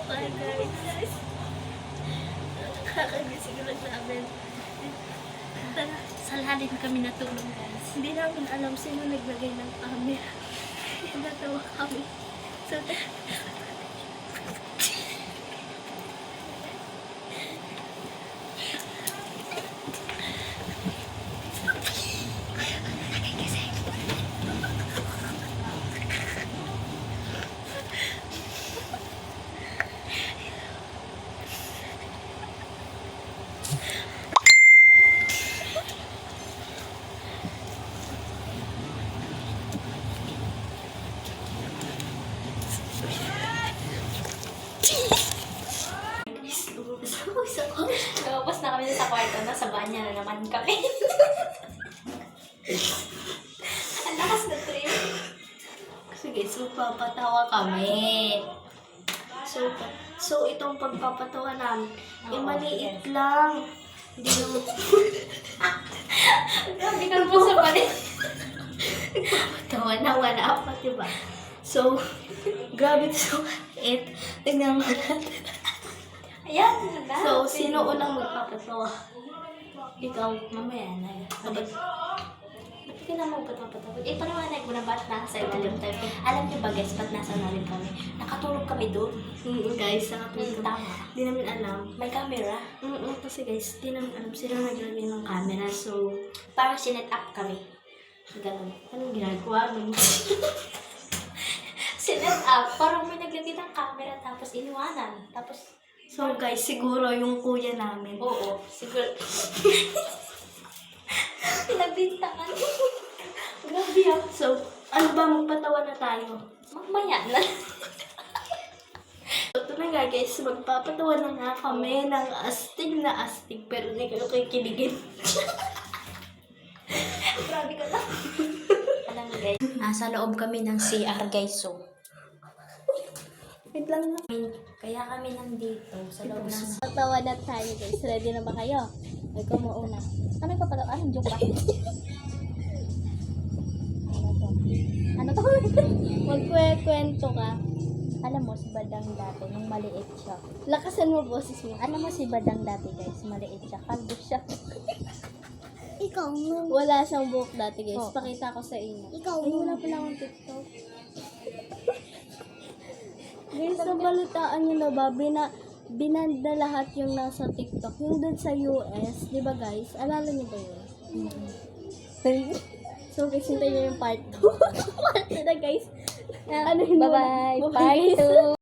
Bye guys. Kakagising lang namin. Tara, Salhalin kami natulog guys. hindi namin alam sino naglagay ng camera. Natawa kami. So, Lumabas na kami sa kwarto, nasa banyo na naman kami. Ang lakas na trip. sige, so papatawa kami. So itong pagpapatawa namin, maliit lang. Hindi naman Grabe ka naman sa balik. tawa na wala pa, diba? So, grabe so, tignan mo natin. Ayan, na. So, sino unang magpapatawa? Ikaw, mamaya na. Ba't ka naman magpapatawa? Paliwanag mo na ba't nasa ilalim tayo? Alam niyo ba guys, ba't nasa ilalim kami? Nakatulog kami doon. Guys, nakapin ko. Tama. Di namin alam. May camera. Kasi guys, di namin alam sino naglagay ng camera. So, Parang sinet up kami. Ganun. anong ginagawa mo? Sinet up. Parang may naglagay ng camera tapos iniwanan. Tapos, So guys, siguro yung kuya namin. oo, siguro. Pinagbintangan. Grabe ah. So, ano ba, magpatawa na tayo? Mamaya na. So, ito na nga guys, magpapatawa na nga kami ng astig na astig, pero hindi kayo kikiligin. Grabe ka lang. Alam mo guys, nasa loob kami ng CR guys, so. Wait lang na. Kaya kami nandito sa loob ng... Patawa na tayo guys. Ready na ba kayo? Ikaw mauna. Ano pa pala? Anong joke ba? Ano to? Magkwento ka. Alam mo si Badang dati, nung maliit siya. Lakasan mo boses mo. Alam mo si Badang dati guys, maliit siya. Kalbo siya. Ikaw mo. Wala siyang buhok dati guys. Oh. Pakita ko sa inyo. Ikaw Ay, mo. wala pala akong TikTok. Guys, nabalitaan nyo na ba? Binanda lahat yung nasa TikTok. Yung dun sa US, di ba guys? Alala nyo ba yun? So guys, hintayin nyo yung part 2. Part 2 na guys. Ano yun? Bye-bye. Bye, Part 2.